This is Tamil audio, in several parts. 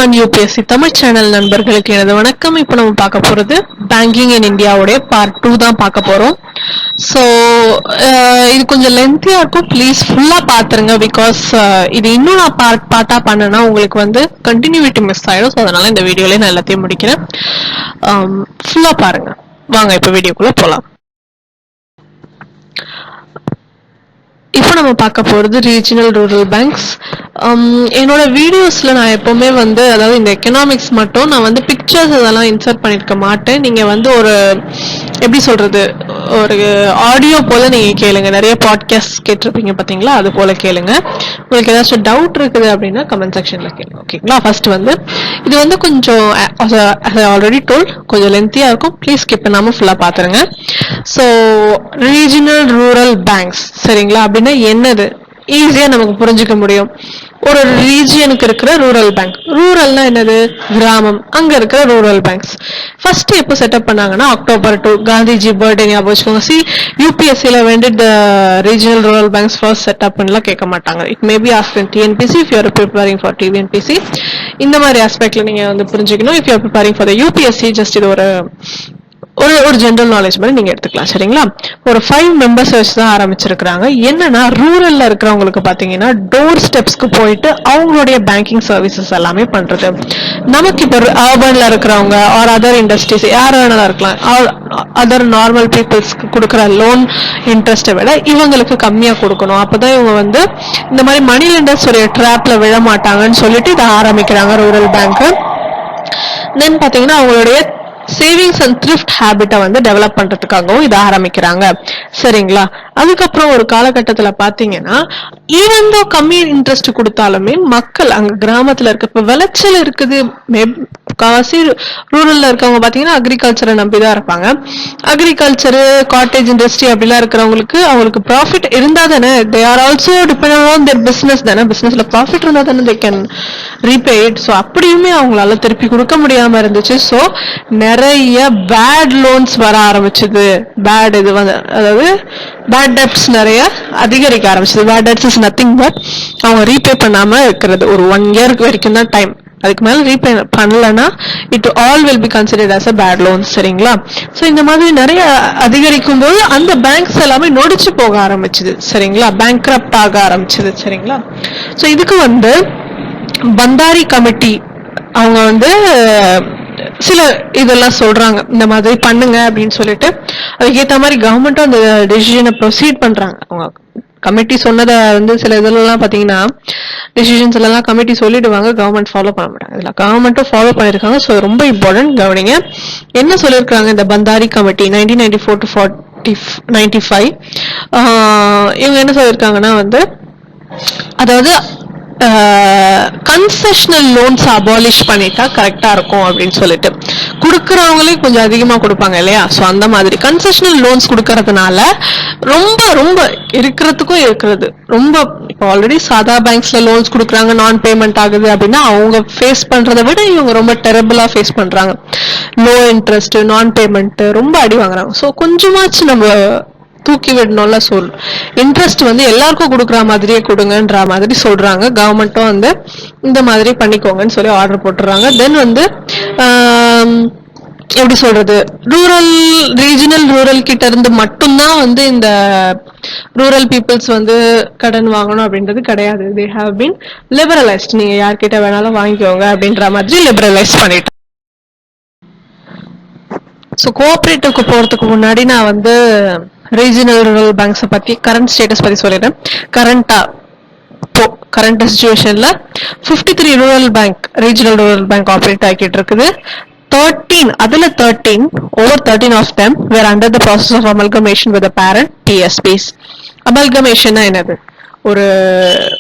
ஆல் யூபிஎஸ்சி தமிழ் சேனல் நண்பர்களுக்கு எனது வணக்கம். இப்போ நம்ம பார்க்க போகிறது பேங்கிங் இன் இந்தியாவுடைய பார்ட் 2 தான் பார்க்க போகிறோம். ஸோ இது கொஞ்சம் லென்த்தியாக இருக்கும், ப்ளீஸ் ஃபுல்லாக பார்த்துருங்க. பிகாஸ் இது இன்னும் நான் பார்ட்டாக பண்ணேன்னா உங்களுக்கு வந்து கண்டினியூட்டி மிஸ் ஆகிடும். ஸோ அதனால் இந்த வீடியோலேயே நான் எல்லாத்தையும் முடிக்கிறேன். ஃபுல்லாக பாருங்கள். வாங்க இப்போ வீடியோக்குள்ளே போகலாம். இப்போ நம்ம பார்க்க போகிறது ரீஜனல் ரூரல் பேங்க்ஸ். என்னோட வீடியோஸில் நான் எப்போவுமே வந்து அதாவது இந்த எக்கனாமிக்ஸ் மட்டும் நான் வந்து பிக்சர்ஸ் அதெல்லாம் இன்சர்ட் பண்ணியிருக்க மாட்டேன். நீங்கள் வந்து ஒரு எப்படி சொல்கிறது, ஒரு ஆடியோ போல் நீங்கள் கேளுங்க. நிறைய பாட்காஸ்ட் கேட்டிருப்பீங்க பார்த்தீங்களா, அது போல் கேளுங்க. உங்களுக்கு ஏதாச்சும் டவுட் இருக்குது அப்படின்னா கமெண்ட் செக்ஷனில் கேளுங்க, ஓகேங்களா? ஃபர்ஸ்ட் வந்து இது வந்து கொஞ்சம் ஆல்ரெடி டோல் கொஞ்சம் லென்த்தியாக இருக்கும், ப்ளீஸ் ஸ்கிப் பண்ணாமல் ஃபுல்லாக பார்த்துருங்க. ஸோ ரீஜனல் ரூரல் பேங்க்ஸ் சரிங்களா அப்படின்னா என்னது ஈஸியாக நமக்கு புரிஞ்சுக்க முடியும். ஒரு ரீஜியனுக்கு இருக்கிற ரூரல் பேங்க். ரூரல்னா என்னது, கிராமம், அங்க இருக்கிற ரூரல் பேங்க்ஸ். ஃபர்ஸ்ட் எப்போ செட்டப் பண்ணாங்கன்னா October 2 காந்திஜி பர்த்டே ஞாபகம் வச்சுக்கோங்க. யூபிஎஸ்சியில் வேண்டி regional rural banks first setup பண்ணலாம் கேட்க மாட்டாங்க. It maybe ask in TNPSC if you are preparing for TNPSC. இந்த மாதிரி ஆஸ்பெக்ட்ல நீங்க வந்து புரிஞ்சுக்கணும். If you are preparing for the UPSC just இது ஒரு ஜென்ரல் நாலேஜ் மாதிரி நீங்க எடுத்துக்கலாம், சரிங்களா? ஒரு 5 மெம்பர்ஸ் வச்சு தான் ஆரம்பிச்சிருக்காங்க. என்னன்னா ரூரல்ல இருக்கிறவங்களுக்கு பாத்தீங்கன்னா டோர் ஸ்டெப்ஸ்க்கு போயிட்டு அவங்களுடைய பேங்கிங் சர்வீசஸ் எல்லாமே பண்றது. நமக்கு இப்போ அர்பன்ல இருக்கிறவங்க ஆர் அதர் இண்டஸ்ட்ரீஸ் யார் வேணாலும் இருக்கலாம், அதர் நார்மல் பீப்புள்ஸ்க்கு கொடுக்குற லோன் இன்ட்ரெஸ்ட்டை விட இவங்களுக்கு கம்மியா கொடுக்கணும். அப்பதான் இவங்க வந்து இந்த மாதிரி மணி லெண்டர்ஸ் ஒரு ட்ராப்ல விழ மாட்டாங்கன்னு சொல்லிட்டு இதை ஆரம்பிக்கிறாங்க ரூரல் பேங்க். தென் பாத்தீங்கன்னா அவங்களுடைய சேவிங்ஸ் அண்ட் த்ரிஃப்ட் ஹேபிட்டை வந்து டெவலப் பண்றதுக்காகவும் இதை ஆரம்பிக்கிறாங்க, சரிங்களா? அதுக்கப்புறம் ஒரு காலகட்டத்துல பாத்தீங்கன்னா ஈவன் தோ கம்மி இன்ட்ரெஸ்ட் கொடுத்தாலுமே மக்கள் அங்க கிராமத்துல இருக்க இப்ப விளைச்சல் இருக்குது. காசி ரூரல்ல இருக்கவங்க பாத்தீங்கன்னா அக்ரிகல்ச்சரை நம்பிதான் இருப்பாங்க. அக்ரிகல்ச்சரு, காட்டேஜ் இண்டஸ்ட்ரி அப்படிலாம் இருக்கிறவங்களுக்கு அவங்களுக்கு ப்ராஃபிட் இருந்தா தானே, they are also depend on their business தானே. பிசினஸ்ல ப்ராஃபிட் இருந்தா தானே they can repay it. So அப்படியுமே அவங்களால திருப்பி கொடுக்க முடியாம இருந்துச்சு. ஸோ நிறைய பேட் லோன்ஸ் வர ஆரம்பிச்சது. பேட் இது வந்து அதாவது பேட் டெப்ட்ஸ் நிறைய அதிகரிக்க ஆரம்பிச்சது. Bad debts is nothing but அவங்க ரீபே பண்ணாம இருக்கிறது. ஒரு 1 year வரைக்கும் தான் டைம். அதுக்கு மேல ரீபே பண்ணலன்னா it all will be considered as a bad loan, சரிங்களா? ஸோ இந்த மாதிரி நிறைய அதிகரிக்கும் போது அந்த பேங்க்ஸ் எல்லாமே நொடிச்சு போக ஆரம்பிச்சது, சரிங்களா? பேங்க்ரப்ட் ஆக ஆரம்பிச்சது, சரிங்களா? ஸோ இதுக்கு வந்து பந்தாரி கமிட்டி அவங்க வந்து சில இதெல்லாம் சொல்றாங்க, இந்த மாதிரி பண்ணுங்க அப்படின்னு சொல்லிட்டு. அதுக்கேற்ற மாதிரி கவர்மெண்ட்டும் அந்த டெசிஷனை ப்ரொசீட் பண்றாங்க. அவங்க கமிட்டி சொன்னதை வந்து சில இதெல்லாம் பாத்தீங்கன்னா டெசிஷன்ஸ் எல்லாம் கமிட்டி சொல்லிடுவாங்க, கவர்மெண்ட் ஃபாலோ பண்ண மாட்டாங்க. இதுல கவர்மெண்ட்டும் ஃபாலோ பண்ணிருக்காங்க. ஸோ ரொம்ப இம்பார்ட்டன்ட், கவனிங்க. என்ன சொல்லியிருக்காங்க இந்த பந்தாரி கமிட்டி 1994 to 95? இவங்க என்ன சொல்லியிருக்காங்கன்னா வந்து அதாவது கன்செஷனல் லோன்ஸ் அபாலிஷ் பண்ணிட்டா கரெக்டா இருக்கும் அப்படின்னு சொல்லிட்டு கொடுக்கறவங்களே கொஞ்சம் அதிகமா கொடுப்பாங்க இல்லையா? ஸோ அந்த மாதிரி கன்செஷனல் லோன்ஸ் கொடுக்கறதுனால ரொம்ப ரொம்ப இருக்கிறது ரொம்ப இப்போ ஆல்ரெடி சாதா பேங்க்ஸ்ல லோன்ஸ் கொடுக்குறாங்க, நான் பேமெண்ட் ஆகுது அப்படின்னா அவங்க ஃபேஸ் பண்றதை விட இவங்க ரொம்ப டெரபிளா ஃபேஸ் பண்றாங்க. லோ இன்ட்ரெஸ்ட், நான் பேமெண்ட் ரொம்ப அடி வாங்குறாங்க. ஸோ கொஞ்சமாச்சு நம்ம தூக்கி விடணும்ல. சொல் இன்ட்ரெஸ்ட் வந்து எல்லாருக்கும் கொடுக்குற மாதிரியே கொடுங்கன்ற மாதிரி சொல்றாங்க. கவர்மெண்ட்டும் வந்து இந்த மாதிரி பண்ணிக்கோங்கன்னு சொல்லி ஆர்டர் போட்டுறாங்க. தென் வந்து எப்படி சொல்றது, ரீஜனல் ரூரல் கிட்ட இருந்து மட்டும்தான் வந்து இந்த ரூரல் பீப்புள்ஸ் வந்து கடன் வாங்கணும் அப்படின்றது கிடையாது. They have been liberalised. நீங்க யார்கிட்ட வேணாலும் வாங்கிக்கோங்க அப்படின்ற மாதிரி லிபரலைஸ் பண்ணிட்டோம். ஸோ கோஆபரேட்டிவ்க்கு போறதுக்கு முன்னாடி நான் வந்து ரீஜனல் ரூரல் பேங்க்ஸ் பத்தி கரண்ட் ஸ்டேட்டஸ் பத்தி சொல்லிடுறேன். கரண்ட் சிச்சுவேஷன்ல 53 rural bank regional rural bank operate ஆகிட்டு இருக்குது. 13 அதுல 13 of them were under the process of amalgamation with the parent TSPs. Amalgamation என்னது,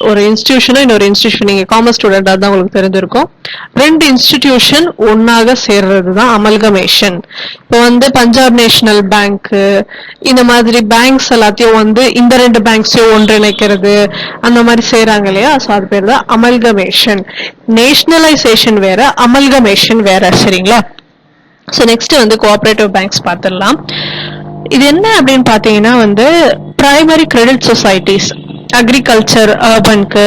ஒரு இன்ஸ்டிடியூஷனும் இன்னொரு இன்ஸ்டிடியூஷன், நீங்க காமர்ஸ் ஸ்டூடெண்டா தான் உங்களுக்கு தெரிஞ்சிருக்கும். 2 இன்ஸ்டிடியூஷன் ஒன்னாக சேர்றது தான் அமல்கமேஷன். இப்போ வந்து பஞ்சாப் நேஷனல் பேங்க் இந்த மாதிரி பேங்க்ஸ் எல்லாத்தையும் வந்து இந்த 2 பேங்க்ஸையும் ஒன்றிணைக்கிறது அந்த மாதிரி செய்யறாங்க இல்லையா? ஸோ அது பேர் தான் அமல்கமேஷன். நேஷனலைசேஷன் வேற, அமல்கமேஷன் வேற, சரிங்களா? ஸோ நெக்ஸ்ட் வந்து கோஆபரேட்டிவ் பேங்க்ஸ் பார்த்துடலாம். இது என்ன அப்படின்னு பாத்தீங்கன்னா வந்து பிரைமரி கிரெடிட் சொசைட்டிஸ் அக்ரிகல்ச்சர் அர்பனுக்கு.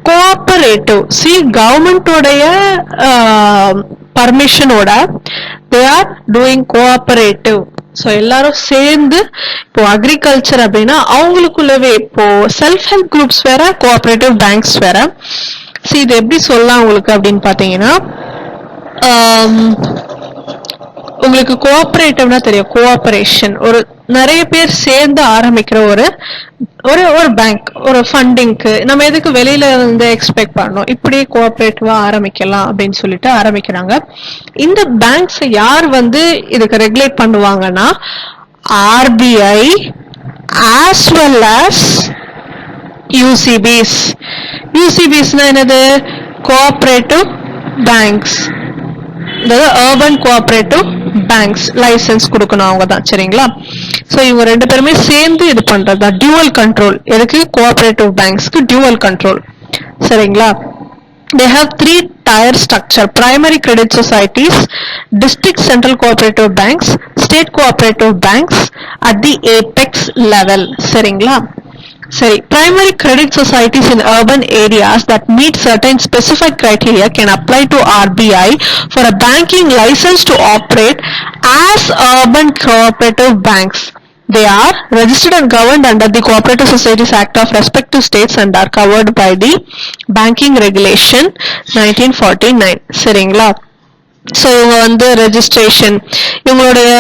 கோஆபரேட்டிவ், சி கவர்மெண்டோடைய பர்மிஷனோட they are doing cooperative. So எல்லாரும் சேர்ந்து இப்போ அக்ரிகல்ச்சர் அப்படின்னா அவங்களுக்குள்ளவே இப்போ செல்ஃப் ஹெல்ப் குரூப்ஸ் வேற, கோஆபரேட்டிவ் பேங்க்ஸ் வேற. சி இது எப்படி சொல்லலாம் உங்களுக்கு அப்படின்னு பாத்தீங்கன்னா, உங்களுக்கு கோஆபரேட்டிவ்னா தெரியும், கோஆபரேஷன், ஒரு நிறைய பேர் சேர்ந்து ஆரம்பிக்கிற ஒரு ஒரு ஒரு பேங்க், ஒரு ஃபண்டிங்க்கு நம்ம எதுக்கு வெளியில இருந்து எக்ஸ்பெக்ட் பண்ணணும், இப்படியே கோஆபரேட்டிவா ஆரம்பிக்கலாம் அப்படின்னு சொல்லிட்டு ஆரம்பிக்கிறாங்க. இந்த பேங்க்ஸ் யார் வந்து இதுக்கு ரெகுலேட் பண்ணுவாங்கன்னா, ஆர்பிஐ ஆஸ் வெல் ஆஸ் யூசிபிஸ். யூசிபிஸ்னா என்னது? கோஆபரேட்டிவ் பேங்க்ஸ், அதாவது அர்பன் கோஆபரேட்டிவ் பேங்க்ஸ் லைசன்ஸ் கொடுக்கணும் அவங்க தான். சரிங்களா? சோ இவங்க ரெண்டு பேருமே சேர்ந்து இது பண்றதா டியூவல் கண்ட்ரோல். எதுக்கு? கோஆபரேட்டிவ் பேங்க்ஸ்க்கு டியூவல் கண்ட்ரோல். சரிங்களா? They have 3 tier structure: primary credit societies, district central cooperative banks, state cooperative banks at the apex level. சரிங்களா? சரி, primary credit societies in urban areas that meet certain specific criteria can apply to RBI for a banking license to operate as urban cooperative banks. They are registered and governed under the Cooperative Societies Act of respective states and are covered by the Banking Regulation 1949. சரிங்களா? ஸோ இவங்க வந்து ரெஜிஸ்ட்ரேஷன், இவங்களுடைய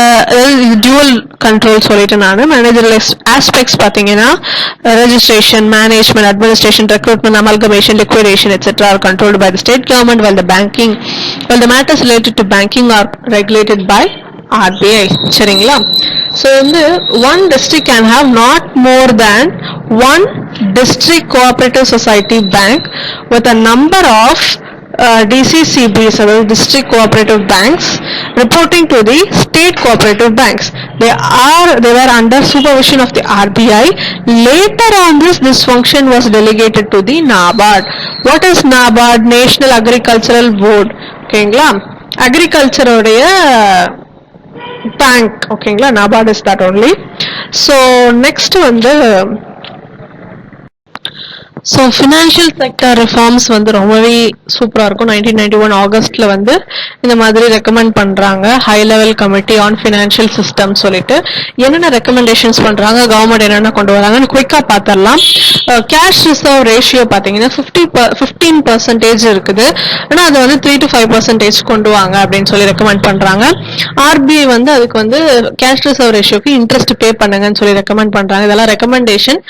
டியூவல் கண்ட்ரோல் சொல்லிட்டு நான் மேனேஜரல் ஆஸ்பெக்ட்ஸ் பார்த்தீங்கன்னா, registration, management, administration, recruitment, amalgamation, liquidation etcetera are controlled by the state government, while the matters related to banking are regulated by RBI. சரிங்களா? ஸோ வந்து one district can have not more than one district cooperative society bank with a number of DCCBs, அதாவது district cooperative banks, reporting to the state cooperative banks. They were under supervision of the RBI. Later on this function was delegated to the NABARD. What is NABARD? National Agricultural Board. ஓகேங்களா? அக்ரிகல்ச்சர் உடைய பேங்க். ஓகேங்களா? NABARD is that only. So next வந்து ஸோ ஃபினான்ஷியல் செக்டர் ரிஃபார்ம்ஸ் வந்து ரொம்பவே சூப்பராக இருக்கும். 1991 ஆகஸ்ட்ல வந்து இந்த மாதிரி ரெக்கமெண்ட் பண்றாங்க, high level committee on financial system சொல்லிட்டு. என்னென்ன ரெக்கமெண்டேஷன்ஸ் பண்றாங்க, கவர்மெண்ட் என்னென்ன கொண்டு வராங்கன்னு குயிக்கா பார்த்துடலாம். கேஷ் ரிசர்வ் ரேஷியோ பார்த்தீங்கன்னா 15% இருக்குது, ஆனால் அதை வந்து 3 to 5% கொண்டு வாங்க அப்படின்னு சொல்லி ரெக்கமெண்ட் பண்றாங்க. ஆர்பிஐ வந்து அதுக்கு வந்து கேஷ் ரிசர்வ் ரேஷியோக்கு இன்ட்ரெஸ்ட் பே பண்ணுங்கன்னு சொல்லி ரெக்கமெண்ட் பண்றாங்க. இதெல்லாம் ரெக்கமெண்டேஷன்,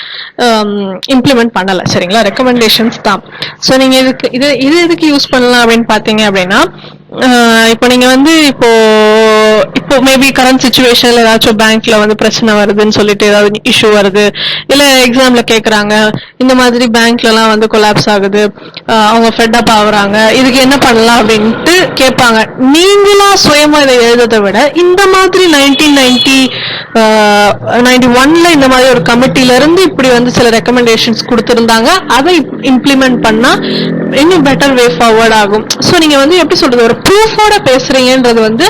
இம்ப்ளிமெண்ட் பண்ணல. சரிங்களா? ரெக்கமெண்டேஷன்ஸ் தான். ஸோ நீங்க இது எதுக்கு யூஸ் பண்ணலாம் அப்படின்னு பாத்தீங்க அப்படின்னா, இப்போ நீங்க வந்து இப்போ மேபி கரண்ட் சிச்சுவேஷன்ல ஏதாச்சும் பேங்க்ல வந்து பிரச்சனை வருதுன்னு சொல்லிட்டு ஏதாவது இஷ்யூ வருது, இல்ல எக்ஸாம்ல கேக்குறாங்க இந்த மாதிரி பேங்க்ல எல்லாம் வந்து கொலாப்ஸ் ஆகுது, அவங்க ஃபெட் அப் ஆகுறாங்க, இதுக்கு என்ன பண்ணலாம் அப்படின்ட்டு கேட்பாங்க. நீங்களா சுயமா இதை எழுததை விட இந்த மாதிரி 1991ல இந்த மாதிரி ஒரு கமிட்டில இருந்து இப்படி வந்து சில ரெக்கமெண்டேஷன்ஸ் கொடுத்திருந்தாங்க, அதை இம்ப்ளிமெண்ட் பண்ணா இன்னும் பெட்டர் வே ஃபார்வர்ட் ஆகும். ஸோ நீங்க வந்து எப்படி சொல்றது, ஒரு ப்ரூஃபோட பேசுறீங்கன்றது வந்து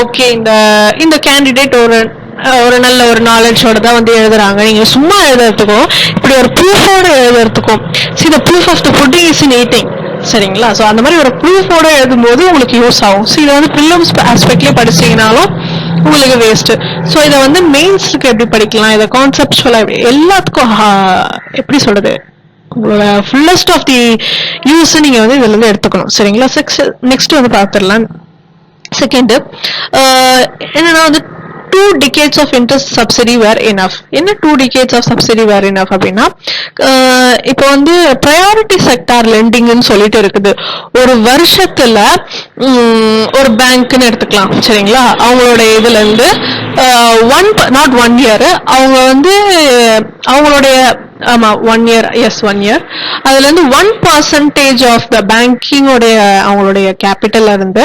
ஓகே, இந்த கேண்டிடேட் ஒரு நல்ல ஒரு நாலேஜோட தான் வந்து எழுதுறாங்க, நீங்க சும்மா எழுதுறதுக்கும் இப்படி ஒரு ப்ரூஃபோட எழுதுறதுக்கும், see the proof of the pudding is in eating. சரிங்களா? ஸோ அந்த மாதிரி ஒரு ப்ரூஃபோட எழுதும்போது உங்களுக்கு யூஸ் ஆகும். ஸோ இதை வந்து ப்ரிலிம்ஸ் ஆஸ்பெக்ட்லேயே படிச்சீங்கனாலும் உங்களுக்கு வேஸ்ட். ஸோ இதை வந்து மெயின்ஸ்க்கு எப்படி படிக்கலாம், இதை கான்செப்டுவலா எல்லாத்துக்கும் எப்படி சொல்றது, உங்களோட ஃபுல்லஸ்ட் ஆஃப் தி யூஸ் நீங்க வந்து இதுல இருந்து எடுத்துக்கணும். சரிங்களா? நெக்ஸ்ட் வந்து பார்த்துடலாம். செகண்ட் என்னன்னா வந்து 2 decades of interest subsidy were enough. என்ன 2 decades of subsidy were enough அப்படின்னா, இப்போ வந்து priority sector lendingன்னு சொல்லிட்டு இருக்குது. ஒரு வருஷத்துல ஒரு பேங்க்னு எடுத்துக்கலாம். சரிங்களா? அவங்களோட இதுல இருந்து நாட் 1 year, அவங்க வந்து அவங்களுடைய ஆமா 1 year, எஸ் 1 year, அதுல இருந்து 1% ஆஃப் த பேங்கிங் உடைய அவங்களுடைய கேபிட்டல் இருந்து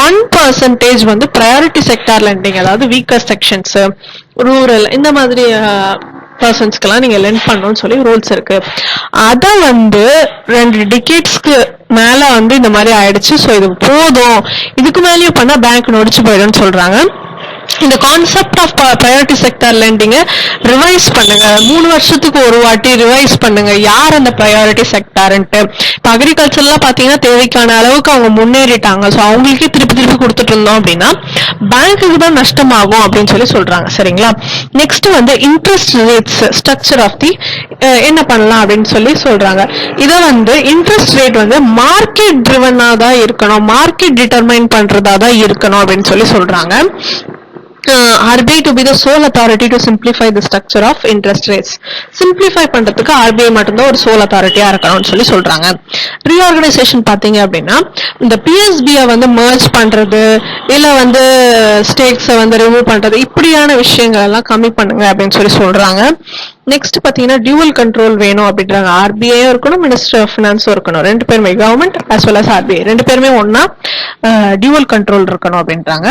1% வந்து ப்ரையாரிட்டி செக்டார் லெண்டிங், அதாவது வீக்கர் செக்ஷன்ஸ், ரூரல், இந்த மாதிரி பர்சன்ஸ்க்கெல்லாம் நீங்க லெண்ட் பண்ணணும்னு சொல்லி ரூல்ஸ் இருக்கு. அத வந்து 2 டிகேட்ஸ்க்கு மேல வந்து இந்த மாதிரி ஆயிடுச்சு. ஸோ இது போதும், இதுக்கு மேலேயும் பண்ணா பேங்க் நொடிச்சு போயிடும்னு சொல்றாங்க. இந்த கான்செப்ட் ஆஃப் ப்ரையாரிட்டி செக்டார் லெண்டிங்க ரிவைஸ் பண்ணுங்க, 3 வருஷத்துக்கு ஒரு வாட்டி ரிவைஸ் பண்ணுங்க, யார் அந்த ப்ரையாரிட்டி செக்டார்ன்ட்டு. இப்போ அக்ரிகல்ச்சர்லாம் பார்த்தீங்கன்னா தேவைக்கான அளவுக்கு அவங்க முன்னேறிட்டாங்க. ஸோ அவங்களுக்கே திருப்பி திருப்பி கொடுத்துட்டு இருந்தோம் அப்படின்னா பேங்க்குக்கு தான் நஷ்டமாகும் அப்படின்னு சொல்லி சொல்றாங்க. சரிங்களா? நெக்ஸ்ட் வந்து interest rates structure of the என்ன பண்ணலாம் அப்படின்னு சொல்லி சொல்றாங்க. இதை வந்து இன்ட்ரெஸ்ட் ரேட் வந்து மார்க்கெட் ட்ரிவனா தான் இருக்கணும், மார்க்கெட் டிட்டர்மைன் பண்றதா தான் இருக்கணும் அப்படின்னு சொல்லி சொல்றாங்க. RBI to be the sole authority to simplify the structure of interest rates. Simplify பண்றதுக்கு RBI மட்டும்தான் ஒரு sole authority-ஆ இருக்கணும்னு சொல்லி சொல்றாங்க. Reorganization பாத்தீங்க அப்படின்னா இந்த PSB-ய வந்து merge பண்றது, இல்ல வந்து stakes-அ வந்து remove பண்றது, இப்படியான விஷயங்கள் எல்லாம் கம்மி பண்ணுங்க அப்படின்னு சொல்லி சொல்றாங்க. நெக்ஸ்ட் பாத்தீங்கன்னா டியூவல் கண்ட்ரோல் வேணும் அப்படின்றாங்க. RBI-யும் இருக்கணும், மினிஸ்ட்ரி ஆஃப் ஃபினான்ஸும் இருக்கணும், ரெண்டு பேருமே government as well as RBI ரெண்டு பேருமே ஒன்னா டியூவல் கண்ட்ரோல் இருக்கணும் அப்படின்றாங்க.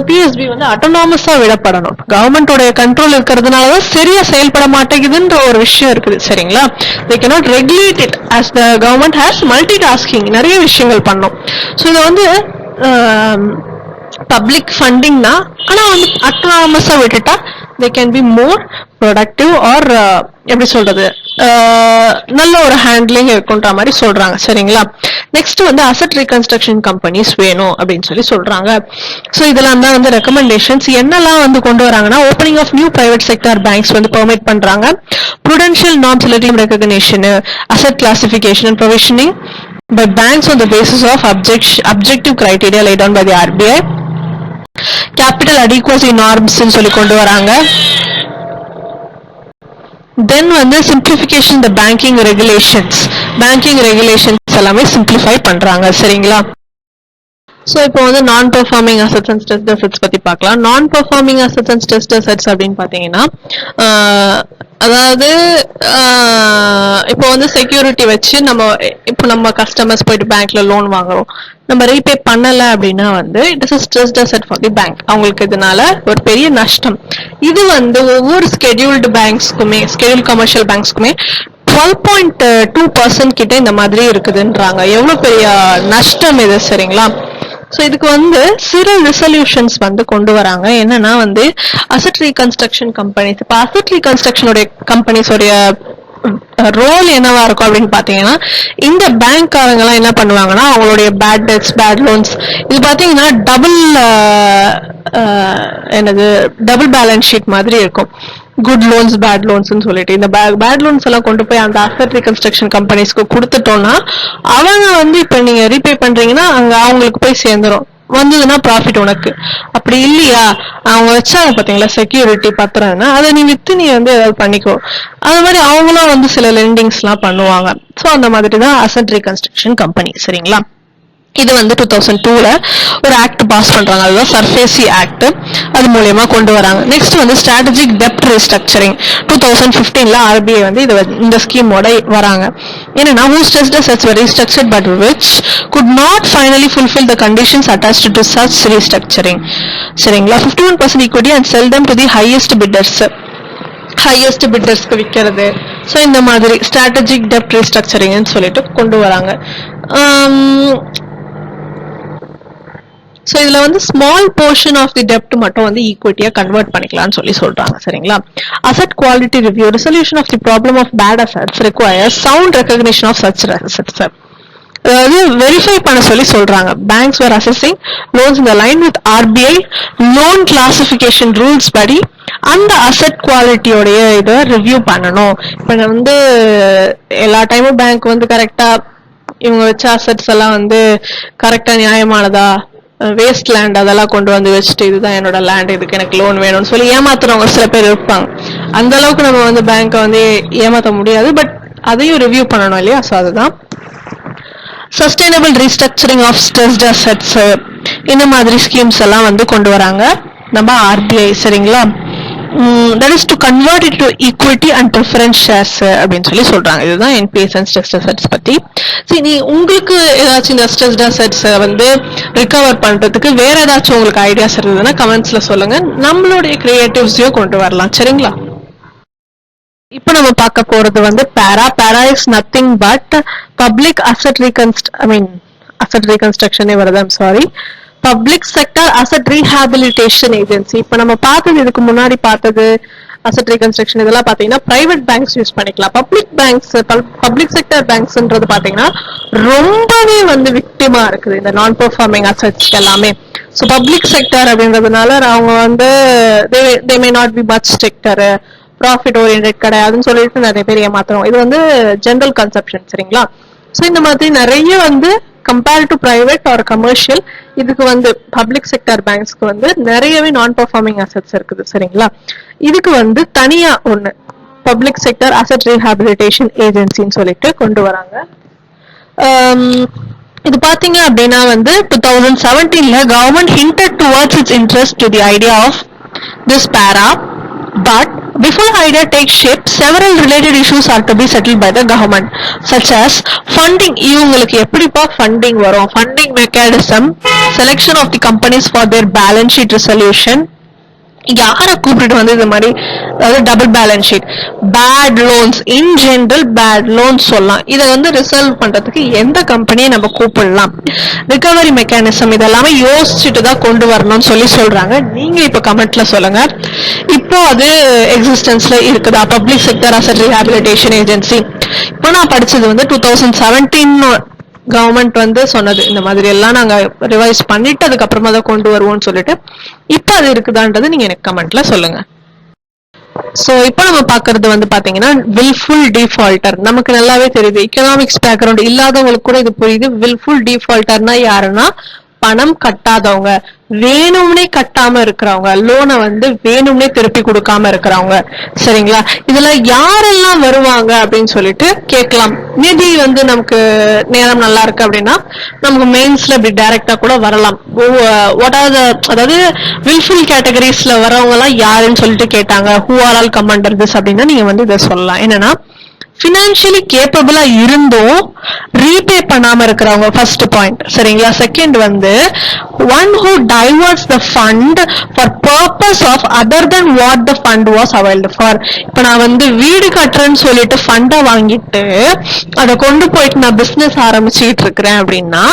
PSB வந்து அட்டானமஸா விடப்படணும். கவர்மெண்டோட கண்ட்ரோல் இருக்கிறதுனாலதான் சரியா செயல்பட மாட்டேங்குதுன்ற ஒரு விஷயம் இருக்குது. சரிங்களா? they cannot regulate it as the government has multitasking, நிறைய விஷயங்கள் பண்ணும். ஸோ இதை வந்து பப்ளிக் ஃபண்டிங் தான், ஆனா வந்து அட்டானமஸா விட்டுட்டா they can be more productive or எப்படி சொல்றது, நல்ல ஒரு ஹேண்ட்லிங் இருக்குன்ற மாதிரி சொல்றாங்க. சரிங்களா? நெக்ஸ்ட் வந்து அசெட் ரீகன்ஸ்ட்ரக்ஷன் கம்பெனிஸ் வேணும் அப்படின்னு சொல்லி சொல்றாங்க. ஸோ இதெல்லாம் தான் வந்து ரெக்கமெண்டேஷன்ஸ். என்னெல்லாம் வந்து கொண்டு வராங்கன்னா opening of new private sector banks வந்து பெர்மிட் பண்றாங்க, prudential norms relative recognition, asset classification and provisioning by banks on the basis of objective criteria laid down by the RBI, capital adequacy norms ன்னு சொல்லி கொண்டு வராங்க. தென் வந்து சிம்பிளிஃபிகேஷன் இந்த பேங்கிங் ரெகுலேஷன்ஸ் எல்லாமே சிம்பிளிஃபை பண்றாங்க. சரிங்களா? ஸோ இப்போ வந்து நான் performing assets and stressed assets பத்தி பார்க்கலாம். நான் performing assets and stressed assets அப்படின்னு பாத்தீங்கன்னா அதாவது இப்போ வந்து செக்யூரிட்டி வச்சு நம்ம கஸ்டமர்ஸ் போயிட்டு பேங்க்ல லோன் வாங்குறோம், நம்ம ரீபே பண்ணல அப்படின்னா வந்து it is stressed asset for the bank. அவங்களுக்கு இதனால ஒரு பெரிய நஷ்டம். இது வந்து ஒவ்வொரு ஸ்கெடியூல்டு கமர்ஷியல் பேங்க்ஸ்க்குமே 12.2% கிட்ட இந்த மாதிரி இருக்குதுன்றாங்க. எவ்வளவு பெரிய நஷ்டம் இது. சரிங்களா? ஸோ இதுக்கு வந்து சிறு ரெசல்யூஷன்ஸ் வந்து கொண்டு வராங்க. என்னன்னா வந்து அசெட் ரீகன்ஸ்ட்ரக்ஷன் கம்பெனிஸ், இப்போ அசெட் ரீகன்ஸ்ட்ரக்ஷனுடைய கம்பெனிஸோடைய ரோல் என்னவா இருக்கும் அப்படின்னு பாத்தீங்கன்னா, இந்த பேங்க்காரங்க எல்லாம் என்ன பண்ணுவாங்கன்னா அவங்களுடைய பேட் டெட்ஸ், பேட் லோன்ஸ், இது பாத்தீங்கன்னா டபுள் பேலன்ஸ் ஷீட் மாதிரி இருக்கும். குட் லோன்ஸ், பேட் லோன்ஸ்னு சொல்லிட்டு இந்த பேட் லோன்ஸ் எல்லாம் கொண்டு போய் அந்த அசெட் ரீகன்ஸ்ட்ரக்ஷன் கம்பெனிஸ்க்கு கொடுத்துட்டோம்னா அவங்க வந்து இப்ப நீங்க ரீபே பண்றீங்கன்னா அங்க அவங்களுக்கு போய் சேர்ந்துரும், வந்ததுன்னா ப்ராஃபிட் உனக்கு. அப்படி இல்லையா, அவங்க வச்சாங்க பாத்தீங்களா செக்யூரிட்டி பத்திரம்னா அதை நீ வித்து நீ வந்து ஏதாவது பண்ணிக்கோ, அது மாதிரி அவங்களும் வந்து சில லெண்டிங்ஸ் எல்லாம் பண்ணுவாங்க. ஸோ அந்த மாதிரி தான் அசெட் ரீகன்ஸ்ட்ரக்ஷன் கம்பெனி. சரிங்களா? இது வந்து 2002ல ஒரு ஆக்ட் பாஸ் பண்றாங்க, அதுதான் சர்ஃபேசி ஆக்ட். அது மூலமா கொண்டு வராங்க. நெக்ஸ்ட் வந்து ஸ்ட்ராட்டஜிக் டெப்ட் ரீஸ்ட்ரக்சரிங் 2015ல RBI வந்து இந்த ஸ்கீமோட வராங்க. என்னன்னா whose stressed assets were restructured but which could not finally fulfill the conditions attached to such restructuring. சரிங்களா? 51% equity and sell them to the highest பிட்டர்ஸ்க்கு விற்கிறது. ஸோ இந்த மாதிரி ஸ்ட்ராட்டஜிக் டெப்ட் ரீஸ்ட்ரக்சரிங்னு சொல்லிட்டு கொண்டு வராங்க. ஸோ இதுல வந்து ஸ்மால் போர்ஷன் ஆஃப் தி டெப்ட் மட்டும் வந்து ஈக்விட்டியா கன்வெர்ட் பண்ணிக்கலாம்னு சொல்லி சொல்றாங்க. சரிங்களா? Asset quality review, resolution of the problem of bad assets requires sound recognition of such assets. அதாவது வெரிஃபை பண்ண சொல்லி சொல்றாங்க. Banks were assessing loans in line with RBI loan classification rules படி அந்த அசெட் குவாலிட்டியோடைய இதை ரிவ்யூ பண்ணணும். இப்ப வந்து எல்லா டைமும் பேங்க் வந்து கரெக்டா இவங்க வச்ச அசெட்ஸ் எல்லாம் வந்து கரெக்டா நியாயமானதா, வேஸ்ட் லேண்ட் அதெல்லாம் கொண்டு வந்து வச்சுட்டு இதுதான் என்னோட லேண்ட், இதுக்கு எனக்கு லோன் வேணும்னு சொல்லி ஏமாத்துறவங்க சில பேர் இருப்பாங்க. அந்த அளவுக்கு நம்ம வந்து பேங்கை வந்து ஏமாத்த முடியாது, பட் அதையும் ரிவ்யூ பண்ணணும் இல்லையா? ஸோ அதுதான் sustainable restructuring of stressed assets, இந்த மாதிரி ஸ்கீம்ஸ் எல்லாம் வந்து கொண்டு வராங்க நம்ம RBI. சரிங்களா? that is to convert it to equity and preference shares அப்படின்னு சொல்லி சொல்றாங்க. இதுதான் NPS and stressed assets பத்தி. சரி, உங்களுக்கு ஏதாச்சும் இந்த stressed assets வந்து ரிகவர் பண்றதுக்கு வேற ஏதாச்சும் உங்களுக்கு ஐடியாஸ் இருந்ததுன்னா கமெண்ட்ஸ்ல சொல்லுங்க, நம்மளுடைய கிரியேட்டிவ்ஸையும் கொண்டு வரலாம். சரிங்களா? இப்போ நம்ம பார்க்க போறது வந்து para is nothing but public asset reconstruction வருது. I'm sorry, public sector asset rehabilitation agency. இப்ப நம்ம பார்த்தது, இதுக்கு முன்னாடி பார்த்தது அசட் ரீகன்ஸ்ட்ரக்ஷன், இதெல்லாம் பாத்தீங்கன்னா பிரைவேட் பேங்க்ஸ் யூஸ் பண்ணிக்கலாம். பப்ளிக் செக்டர் பேங்க்ஸ்ன்றது பாத்தீங்கன்னா ரொம்பவே வந்து விக்டிமா இருக்குது இந்த நான் பெர்ஃபார்மிங் அசட்ஸ் எல்லாமே. ஸோ பப்ளிக் செக்டர் அப்படின்றதுனால அவங்க வந்து they may not be much stricter, profit oriented கிடையாதுன்னு சொல்லிட்டு நிறைய பேர் ஏமாத்துறோம். இது வந்து ஜென்ரல் கன்செப்ஷன், சரிங்களா? ஸோ இந்த மாதிரி நிறைய வந்து compare to private or commercial, இதுக்கு வந்து பப்ளிக் செக்டர் பேங்க்ஸ்க்கு வந்து நிறையவே நான் பெர்ஃபார்மிங் அசட்ஸ் இருக்குது, சரிங்களா? இதுக்கு வந்து தனியா ஒண்ணு பப்ளிக் செக்டர் அசட் ரீஹாபிலிட்டேஷன் ஏஜென்சின்னு சொல்லிட்டு கொண்டு வராங்க. இது பாத்தீங்க அப்படின்னா வந்து 2017ல government hinted towards its interest to the idea of this para, but before the idea takes shape, several related issues are to be settled by the government, such as funding. இவங்களுக்கு எப்படிப்பா ஃபண்டிங் வரும், funding mechanism, selection of the companies for their balance sheet resolution, யாரை கூப்பிட்டு வந்து இது மாதிரி, அதாவது double balance sheet, bad loans, in general bad loans சொல்லலாம். இதை வந்து ரிசல்வ் பண்றதுக்கு எந்த கம்பெனியை நம்ம கூப்பிடலாம், ரிகவரி மெக்கானிசம், இதெல்லாமே யோசிச்சுட்டு தான் கொண்டு வரணும்னு சொல்றாங்க. நீங்க இப்ப கமெண்ட்ல சொல்லுங்க, இப்போ அது எக்ஸிஸ்டன்ஸ்ல இருக்குதா public sector asset rehabilitation agency? இப்போ நான் படிச்சது வந்து 2017 கவர்மெண்ட் வந்து சொன்னது, இந்த மாதிரி எல்லாம் நாங்க ரிவைஸ் பண்ணிட்டு அதுக்கப்புறமா தான் கொண்டு வருவோம்னு சொல்லிட்டு. இப்ப அது இருக்குதான்றது நீங்க எனக்கு கமெண்ட்ல சொல்லுங்க. சோ இப்போ நம்ம பாக்குறது வந்து பாத்தீங்கன்னா வில்ஃபுல் டிஃபால்டர். நமக்கு நல்லாவே தெரியுது, எக்கனாமிக்ஸ் பேக்ரவுண்ட் இல்லாதவங்களுக்கு கூட இது புரியுது. வில்ஃபுல் டிஃபால்டர்னா யாருன்னா பணம் கட்டாதவங்க, வேணும்னே கட்டாம இருக்கிறவங்க, லோனை வந்து வேணும்னே திருப்பி கொடுக்காம இருக்கிறவங்க, சரிங்களா? இதுல யாரெல்லாம் வருவாங்க அப்படின்னு சொல்லிட்டு கேட்கலாம். மேபி வந்து நமக்கு நேரம் நல்லா இருக்கு அப்படின்னா நமக்கு மெயின்ஸ்ல இப்படி டைரக்டா கூட வரலாம். அதாவது வில்ஃபுல் கேட்டகரிஸ்ல வரவங்க எல்லாம் யாருன்னு சொல்லிட்டு கேட்டாங்க, who are all come under this அப்படின்னா நீங்க வந்து இதை சொல்லலாம். என்னன்னா ஃபினான்ஷியலி கேப்பபிளா இருந்தும் ரீபே பண்ணாம இருக்கிறவங்க, ஃபர்ஸ்ட் பாயிண்ட், சரிங்களா? செகண்ட் வந்து one who diverts the fund for purpose of other then what the fund was availed for. இப்ப நான் வந்து வீடு கட்டுறேன்னு சொல்லிட்டு ஃபண்டை வாங்கிட்டு அதை கொண்டு போயிட்டு நான் பிசினஸ் ஆரம்பிச்சுக்கிட்டு இருக்கிறேன் அப்படின்னா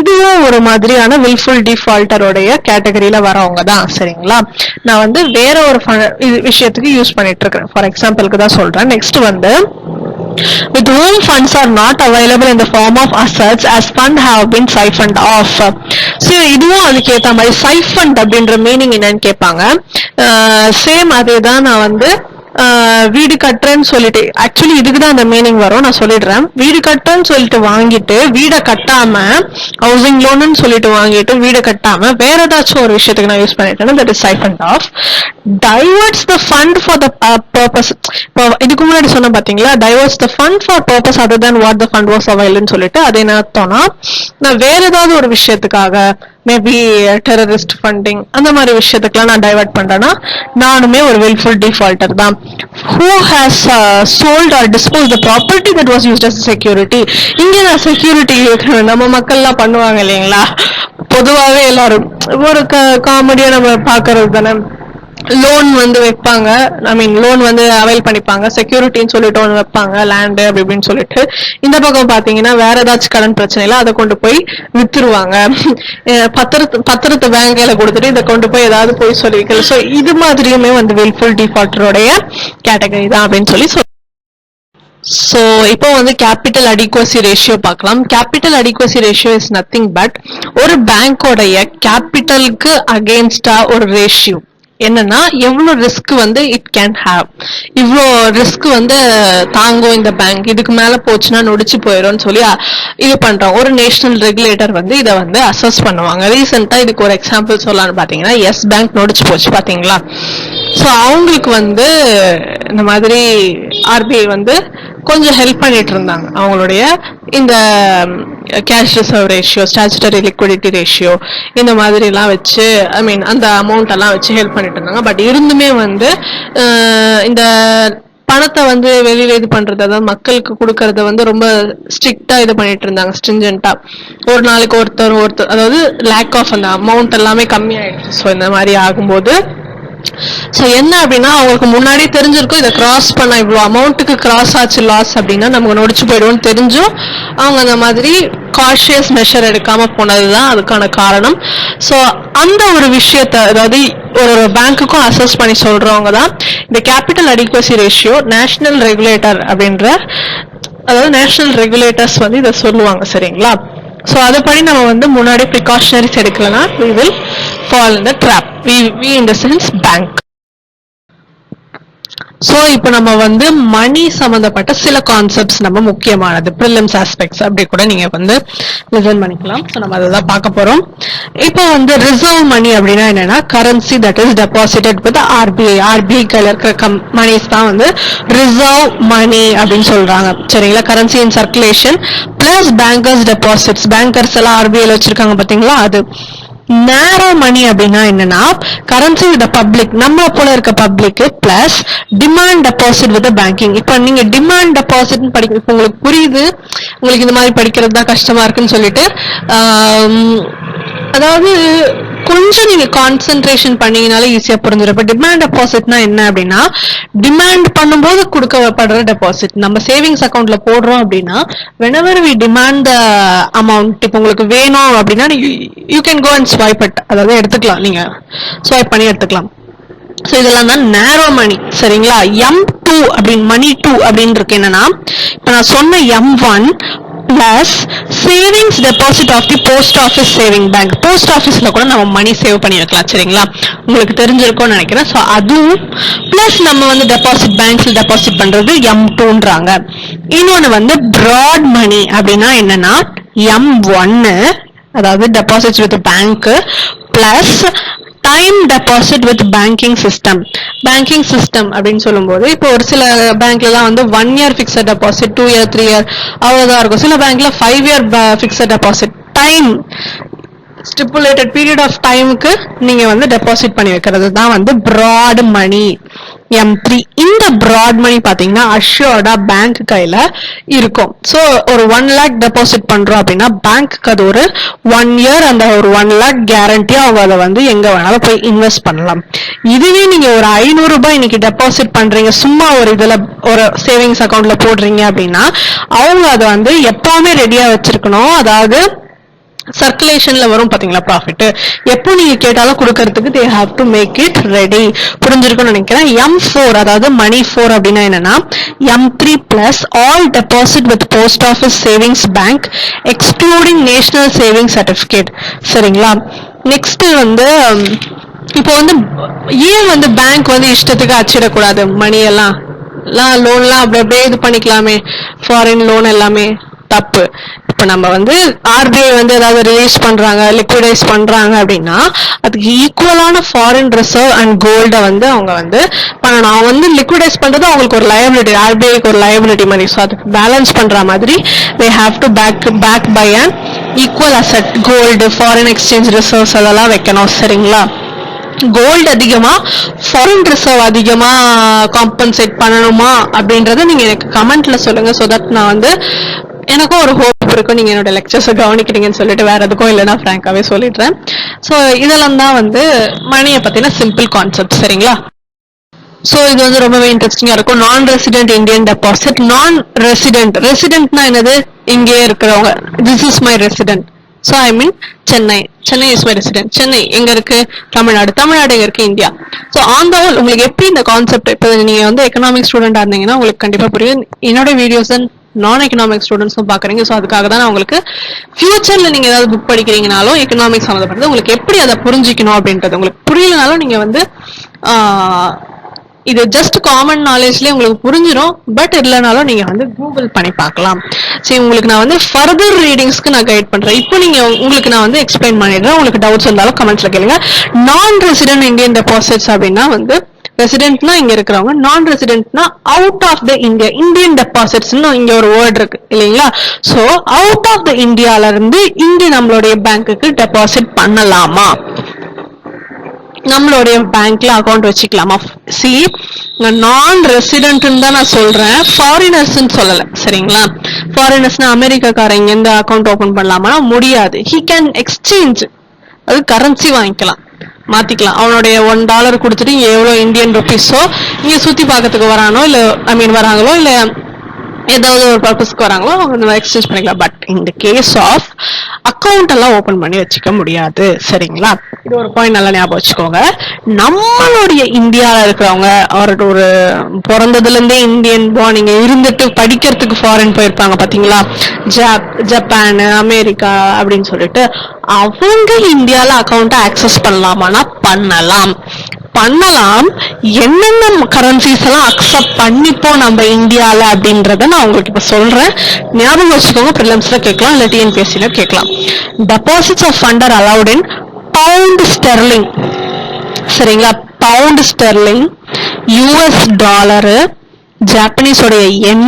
இதுவும் ஒரு மாதிரியான வில்ஃபுல் டிஃபால்டருடைய கேட்டகரியில வரவங்க தான், சரிங்களா? நான் வந்து வேற ஒரு விஷயத்துக்கு யூஸ் பண்ணிட்டு இருக்கிறேன், ஃபார் எக்ஸாம்பிளுக்கு தான் சொல்றேன். நெக்ஸ்ட் வந்து with whom funds are not available in the form of assets as fund have been siphoned off. So இதுவும் அதுக்கு ஏத்த மாதிரி siphoned அப்படின்ற மீனிங் என்னன்னு கேட்பாங்க. சேம் அதே தான் நான் வந்து வீடு கட்டுறேன்னு சொல்லிட்டு, ஆக்சுவலி இதுக்குதான் அந்த மீனிங் வரும், நான் சொல்லிடுறேன். வீடு கட்டுறேன்னு சொல்லிட்டு வாங்கிட்டு வீடை கட்டாம, ஹவுசிங் லோன்னு சொல்லிட்டு வாங்கிட்டு வீடை கட்டாம வேற ஏதாச்சும் ஒரு விஷயத்துக்கு நான் யூஸ் பண்ணிட்டேன்னா that is siphoned off. Diverts the fund for the purpose. இப்போ இதுக்கு முன்னாடி சொன்ன பாத்தீங்களா, diverts the fund for purpose other than what the fund was available சொல்லிட்டு, அது என்ன அர்த்தம்னா நான் வேற ஏதாவது ஒரு விஷயத்துக்காக, மேபி டெரரிஸ்ட் ஃபண்டிங் அந்த மாதிரி விஷயத்துக்குலாம் நான் டைவர்ட் பண்றேன்னா நானுமே ஒரு வில்ஃபுல் டிஃபால்டர் தான். Who has sold or disposed the property that was used as security. இங்க நான் செக்யூரிட்டி நம்ம மக்கள்லாம் பண்ணுவாங்க இல்லைங்களா, பொதுவாகவே எல்லாரும் ஒரு காமெடியா நம்ம பாக்குறது தானே. லோன் வந்து வைப்பாங்க, ஐ மீன் லோன் வந்து அவைல் பண்ணிப்பாங்க, செக்யூரிட்டின்னு சொல்லிட்டு ஒன்று வைப்பாங்க, லேண்டு அப்படி இப்படின்னு சொல்லிட்டு. இந்த பக்கம் பாத்தீங்கன்னா வேற ஏதாச்சும் கடன் பிரச்சனைல அதை கொண்டு போய் வித்துருவாங்க, பத்திரத்தை பேங்க்ல கொடுத்துட்டு இதை கொண்டு போய் ஏதாவது போய் சொல்லிருக்கல. ஸோ இது மாதிரியுமே வந்து வில்ஃபுல் டிஃபால்டருடைய கேட்டகரி தான் அப்படின்னு சொல்லி ஸோ இப்போ வந்து கேபிட்டல் அடிக்வசி ரேஷியோ பார்க்கலாம். Capital adequacy ratio is nothing but ஒரு பேங்கோடைய கேபிட்டலுக்கு அகெயின்ஸ்டா ஒரு ரேஷியோ. என்னன்னா எவ்வளவு ரிஸ்க் வந்து இட் கேன் ஹேவ், இவ்வளோ ரிஸ்க் வந்து தாங்கும் இந்த பேங்க், இதுக்கு மேல போச்சுன்னா நொடிச்சு போயிடும்னு சொல்லி இது பண்றோம். ஒரு நேஷனல் ரெகுலேட்டர் வந்து இதை வந்து அசஸ் பண்ணுவாங்க. ரீசெண்டா இதுக்கு ஒரு எக்ஸாம்பிள் சொல்லலாம்னு பாத்தீங்கன்னா எஸ் பேங்க் நொடிச்சு போச்சு பாத்தீங்களா. ஸோ அவங்களுக்கு வந்து இந்த மாதிரி ஆர்பிஐ வந்து கொஞ்சம் ஹெல்ப் பண்ணிட்டு இருந்தாங்க. அவங்களுடைய இந்த cash reserve ratio, statutory liquidity ratio, இந்த மாதிரி எல்லாம் வச்சு, ஐ மீன் அந்த அமௌண்ட் எல்லாம் வச்சு ஹெல்ப் பண்ணிட்டு இருந்தாங்க. பட் இருந்துமே வந்து இந்த பணத்தை வந்து வெளியில இது பண்றது, அதாவது மக்களுக்கு கொடுக்கறத வந்து ரொம்ப ஸ்ட்ரிக்டா இது பண்ணிட்டு இருந்தாங்க, ஸ்ட்ரிஞ்சென்டா. ஒரு நாளைக்கு ஒருத்தர் அதாவது லேக் ஆஃப் அந்த அமௌண்ட் எல்லாமே கம்மி ஆயிடுச்சு. ஸோ இந்த மாதிரி ஆகும்போது ஸோ என்ன அப்படின்னா அவங்களுக்கு முன்னாடி தெரிஞ்சிருக்கும் இதை கிராஸ் பண்ண இவ்வளோ அமௌண்ட்டுக்கு கிராஸ் ஆச்சு லாஸ் அப்படின்னா நமக்கு நொடிச்சு போயிடுவோம்னு தெரிஞ்சும் அவங்க அந்த மாதிரி காஷியஸ் மெஷர் எடுக்காம போனதுதான் அதுக்கான காரணம். ஸோ அந்த ஒரு விஷயத்த அதாவது ஒரு பேங்க்குக்கும் அசஸ் பண்ணி சொல்றவங்க தான் இந்த capital adequacy ratio national regulator அப்படின்ற அதாவது நேஷனல் ரெகுலேட்டர்ஸ் வந்து இதை சொல்லுவாங்க சரிங்களா. ஸோ அதுபடி நம்ம வந்து முன்னாடி ப்ரிகாஷனரிஸ் எடுக்கலன்னா we will fall in the trap. we in the sense bank. So இப்போ நம்ம வந்து மணி சம்பந்தப்பட்ட சில கான்செப்ட்ஸ் நம்ம முக்கியமானது ப்ரிலிம்ஸ் ஆஸ்பெக்ட்ஸ் அப்படி கூட நீங்க வந்து லிசன் பண்ணிக்கலாம். ஸோ நம்ம அதை தான் பார்க்க போறோம். இப்போ வந்து ரிசர்வ் மணி அப்படின்னா என்னன்னா currency that is deposited with RBI. RBI கையில் இருக்கிற மணிஸ் தான் வந்து ரிசர்வ் மணி அப்படின்னு சொல்றாங்க சரிங்களா. கரன்சி இன் circulation plus bankers deposits. Bankers எல்லாம் ஆர்பிஐல வச்சிருக்காங்க பாத்தீங்களா அது. நேரோ மணி அப்படின்னா என்னன்னா கரன்சி வித் பப்ளிக் நம்ம போல இருக்க public plus demand deposit with banking. இப்ப நீங்க டிமாண்ட் டெபாசிட் படிக்க இப்ப உங்களுக்கு புரியுது உங்களுக்கு இந்த மாதிரி படிக்கிறது தான் கஷ்டமா இருக்குன்னு சொல்லிட்டு அதாவது கொஞ்சம் நீங்க கான்சென்ட்ரேஷன் பண்ணீங்கனாலே ஈஸியா புரிஞ்சிடும். இப்ப டிமாண்ட் டெபாசிட்னா என்ன அப்படின்னா டிமாண்ட் பண்ணும்போது கொடுக்கப்படுற டெபாசிட். நம்ம சேவிங்ஸ் அக்கௌண்ட்ல போடுறோம் அப்படின்னா whenever we demand the amount இப்ப உங்களுக்கு வேணும் அப்படின்னா you can go and swipe it அதாவது எடுத்துக்கலாம் நீங்க ஸ்வைப் பண்ணி எடுத்துக்கலாம். ஸோ இதெல்லாம் தான் நேரோ மணி சரிங்களா. M2 அப்படின்னு மணி 2 அப்படின்னு இருக்கு என்னன்னா இப்ப நான் சொன்ன M1 plus savings deposit of the post office saving bank. Post ஆஃபீஸ்ல கூட நம்ம மணி சேவ் பண்ணி வைக்கலாம் சரிங்களா. உங்களுக்கு தெரிஞ்சிருக்கும்னு நினைக்கிறேன். ஸோ அதுவும் பிளஸ் நம்ம வந்து டெபாசிட் பேங்க்ஸ்ல டெபாசிட் பண்றது M2ன்றாங்க. இன்னொன்னு வந்து பிராட் மணி அப்படின்னா என்னன்னா M1 அதாவது deposit with bank plus time deposit with banking system. Banking system அப்படின்னு சொல்லும்போது இப்போ ஒரு சில பேங்க்ல எல்லாம் வந்து 1 year fixed deposit 2 year 3 year அவ்வளவுதான் இருக்கும். சில பேங்க்ல 5 year fixed deposit time stipulated period of டைமுக்கு நீங்க வந்து டெபாசிட் பண்ணி வைக்கிறது தான் வந்து பிராட் மணி M3. இந்த பிராட் மணி பாத்தீங்கன்னா அஷ்யூர்டா பேங்க் கையில இருக்கும். சோ ஒரு 1 lakh டெபாசிட் பண்றோம் அப்படின்னா பேங்க்கு அது ஒரு 1 year அந்த ஒரு 1 lakh கேரண்டி அவங்க அதை வந்து எங்க வேணாலும் போய் இன்வெஸ்ட் பண்ணலாம். இதுவே நீங்க ஒரு 500 ரூபாய் இன்னைக்கு டெபாசிட் பண்றீங்க சும்மா ஒரு இதுல ஒரு சேவிங்ஸ் அக்கௌண்ட்ல போடுறீங்க அப்படின்னா அவங்க அதை வந்து எப்பவுமே ரெடியா வச்சிருக்கணும். அதாவது சர்க்குலேஷன்ல வரும் பாத்தீங்களா ப்ராஃபிட் எப்போ நீங்க கேட்டாலும் கொடுக்கறதுக்கு they have to make it ready. புரிஞ்சிருக்கும்னு நினைக்கிறேன். M4 அதாவது மணி 4 அப்படின்னா என்னன்னா M3 plus all deposit with post office savings bank excluding national saving certificate சரிங்களா. நெக்ஸ்ட் வந்து இப்போ வந்து ஏன் வந்து பேங்க் வந்து இஷ்டத்துக்கு அச்சிடக்கூடாது மணி எல்லாம் லோன்லாம் அப்படியே இது பண்ணிக்கலாமே ஃபாரின் லோன் எல்லாமே தப்பு. இப்ப நம்ம வந்து ஆர்பிஐ வந்து ஏதாவது ரிலீஸ் பண்றாங்க லிக்விடைஸ் பண்றாங்க அப்படின்னா அதுக்கு ஈக்குவலான ஃபாரின் ரிசர்வ் அண்ட் கோல்ட வந்து அவங்க வந்து பண்ணணும். அவங்க வந்து லிக்விடைஸ் பண்றது அவங்களுக்கு ஒரு லயபிலிட்டி ஆர்பிஐக்கு ஒரு லயபிலிட்டி மாதிரி. ஸோ அதுக்கு பேலன்ஸ் பண்ற மாதிரி they have to back by an equal asset gold foreign exchange reserves அதெல்லாம் வைக்கணும் சரிங்களா. கோல்டு அதிகமா ஃபாரின் ரிசர்வ் அதிகமா காம்பன்சேட் பண்ணணுமா அப்படின்றத நீங்க எனக்கு கமெண்ட்ல சொல்லுங்க. சோ தட் நான் வந்து எனக்கும் ஒரு ஹோப் இருக்கும் நீங்க என்னோட லெக்சர்ஸை கவனிக்கிறீங்கன்னு சொல்லிட்டு வேற எதுக்கும் இல்லைன்னா ஃப்ராங்காவே சொல்லிடுறேன். ஸோ இதெல்லாம் தான் வந்து மணியை பத்தின சிம்பிள் கான்செப்ட் சரிங்களா. ஸோ இது வந்து ரொம்பவே இன்ட்ரெஸ்டிங்கா இருக்கும். நான் ரெசிடென்ட் இந்தியன் டெபாசிட். நான் ரெசிடென்ட்னா என்னது இங்கே இருக்கிறவங்க this is my resident. So I mean Chennai is my resident. Chennai எங்க இருக்கு தமிழ்நாடு எங்க இருக்கு India. So on the whole உங்களுக்கு எப்படி இந்த கான்செப்ட் இப்போ நீங்க வந்து எக்கனாமிக் ஸ்டூடெண்டா இருந்தீங்கன்னா உங்களுக்கு கண்டிப்பா புரியும். என்னோட வீடியோஸ் நான் எக்கனாமிக்ஸ் ஸ்டூடெண்ட்ஸும் பாக்குறீங்க. ஸோ அதுக்காக தான் நான் உங்களுக்கு ஃபியூச்சர்ல நீங்க ஏதாவது புக் படிக்கிறீங்கனாலும் எக்கனாமிக்ஸ் சம்மந்தப்பட்டது உங்களுக்கு எப்படி அதை புரிஞ்சிக்கணும் அப்படின்றது உங்களுக்கு புரியலனாலும் நீங்க வந்து இது ஜஸ்ட் காமன் நாலேஜ்லயே உங்களுக்கு புரிஞ்சிடும். பட் இல்லைனாலும் நீங்க வந்து கூகுள் பண்ணி பார்க்கலாம். சரி உங்களுக்கு நான் வந்து ஃபர்தர் ரீடிங்ஸ்க்கு நான் கைட் பண்றேன். இப்போ நீங்க உங்களுக்கு நான் வந்து எக்ஸ்பிளைன் பண்ணிடுறேன். உங்களுக்கு டவுட்ஸ் இருந்தாலும் கமெண்ட்ஸ்ல கேளுங்க. நான் ரெசிடென்ட் இந்தியன் டெபாசிட்ஸ் அப்படின்னா வந்து ரெசிடென்ட்னா இங்க இருக்கிறவங்க, நான் ரெசிடென்ட்னா out of the India. Indian டெபாசிட்ஸ்னு இங்க ஒரு வேர்ட் இருக்கு இல்லைங்களா. சோ அவுட் ஆஃப் த இந்தியால இருந்து இங்க நம்மளுடைய பேங்க்குக்கு டெபாசிட் பண்ணலாமா, நம்மளுடைய பேங்க்ல அக்கௌண்ட் வச்சுக்கலாமா? சி நான் ரெசிடென்ட் தான் நான் சொல்றேன், ஃபாரினர்ஸ் சொல்லல சரிங்களா. ஃபாரினர்ஸ்னா அமெரிக்காக்காரங்க இந்த அக்கௌண்ட் ஓபன் பண்ணலாமா? முடியாது. ஹி கேன் எக்ஸ்சேஞ்ச் அது கரன்சி வாங்கிக்கலாம், மாத்திக்கலாம். அவனுடைய $1 கொடுத்துட்டு எவ்வளோ இந்தியன் ருபீஸோ இங்க சுத்தி பார்க்கறதுக்கு வரானோ இல்ல ஐ மீன் வராங்களோ இல்ல ஏதாவது ஒரு பர்பஸ்க்கு வராங்களோ அவங்க எக்ஸ்சேஞ்ச் பண்ணிக்கலாம். பட் இந்த கேஸ் ஆஃப் அக்கௌண்ட் எல்லாம் ஓபன் பண்ணி வச்சுக்க முடியாது. சரிங்களா, இது ஒரு பாயிண்ட் நல்லா ஞாபகம் வச்சுக்கோங்க. நம்மளுடைய இந்தியாவில் இருக்கிறவங்க ஒரு பிறந்ததுல இருந்தே இந்தியன் நீங்க இருந்துட்டு படிக்கிறதுக்கு ஃபாரின் போயிருப்பாங்க பாத்தீங்களா, ஜப்பான் அமெரிக்கா அப்படின்னு சொல்லிட்டு, அவங்க இந்தியால அக்கௌண்ட்டை ஆக்சஸ் பண்ணலாமான்னா பண்ணலாம். என்னென்ன கரன்சிஸ் எல்லாம் அக்செப்ட் பண்ணிப்போம் நம்ம இந்தியால அப்படின்றத நான் உங்களுக்கு இப்ப சொல்றேன். ஞாபகம் வச்சுக்கோங்க, பிரிலிம்ஸ்ல கேட்கலாம் இல்ல டிஎன்பிஎஸ்சில கேட்கலாம். Deposits of fund are allowed in pound sterling. சரிங்களா, பவுண்ட் ஸ்டெர்லிங், யூஎஸ் டாலரு, ஜாப்பனீஸோடைய யென்,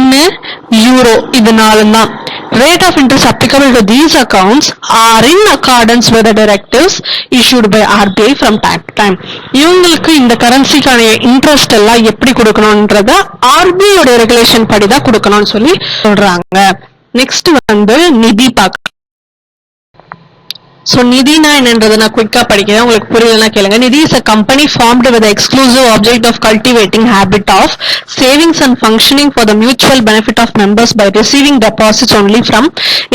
யூரோ, இது 4 தான். Rate of interest applicable to these accounts are in accordance with the directives issued by RBI from time to time. இவங்களுக்கு இந்த கரன்சிக்கான இன்ட்ரெஸ்ட் எல்லாம் எப்படி கொடுக்கணும்ன்றத RBI உடைய ரெகுலேஷன் படி தான் கொடுக்கணும்னு சொல்லி சொல்றாங்க. நெக்ஸ்ட் வந்து நிதி பார்க்க. So நிதினா என்னன்றதை நான் குயிக்கா படிக்கிறேன், உங்களுக்கு புரியலன்னா கேளுங்க. நிதி is a company formed with the exclusive object of cultivating habit of savings and functioning for the mutual benefit of members by receiving deposits only from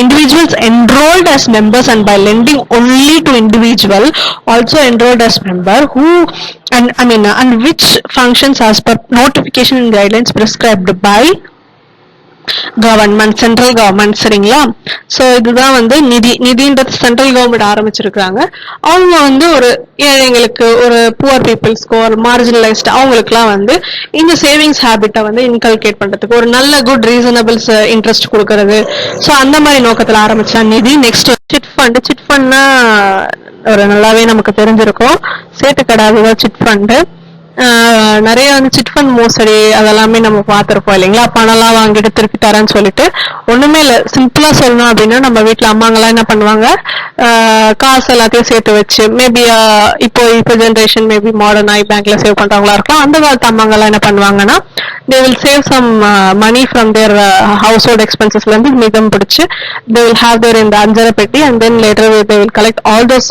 individuals enrolled as members and by lending only to individual also enrolled as member who and which functions as per notification and guidelines prescribed by government, central government. சரிங்களா, சோ இதுதான் வந்து நிதின்றது சென்ட்ரல் கவர்மெண்ட் ஆரம்பிச்சிருக்காங்க. அவங்க வந்து ஒரு ஏழைங்களுக்கு, ஒரு புவர் பீப்புள்ஸ்க்கு, ஒரு மார்ஜினலைஸ்ட் அவங்களுக்குலாம் வந்து இந்த சேவிங்ஸ் ஹேபிட்டை வந்து இன்கல்கேட் பண்றதுக்கு ஒரு நல்ல குட் ரீசனபிள் இன்ட்ரெஸ்ட் கொடுக்கறது. சோ அந்த மாதிரி நோக்கத்துல ஆரம்பிச்சா நிதி. Next chit fund. சிட் ஃபண்ட்னா ஒரு நல்லாவே நமக்கு தெரிஞ்சிருக்கும், சேட்டுக்கடாதுதான் சிட் ஃபண்ட். நிறைய வந்து சிட் ஃபண்ட் மோசடி அதெல்லாமே நம்ம பார்த்திருப்போம் இல்லைங்களா. பணம்லாம் வாங்கிட்டு திருப்பி தரேன்னு சொல்லிட்டு, ஒண்ணுமே இல்லை, சிம்பிளா சொல்லணும் அப்படின்னா நம்ம வீட்டுல அம்மாங்கெல்லாம் என்ன பண்ணுவாங்க, காசு எல்லாத்தையும் சேர்த்து வச்சு மேபி இப்போ ஜென்ரேஷன் மேபி மாடர்ன் ஆகி பேங்க்ல சேவ் பண்றவங்களா இருக்கலாம். அந்த காலத்து அம்மாங்கெல்லாம் என்ன பண்ணுவாங்கன்னா, they will save some money from their household expenses ல இருந்து மிதம் பிடிச்சு they will have their in the அஞ்சரை பெட்டி and then later they will collect all those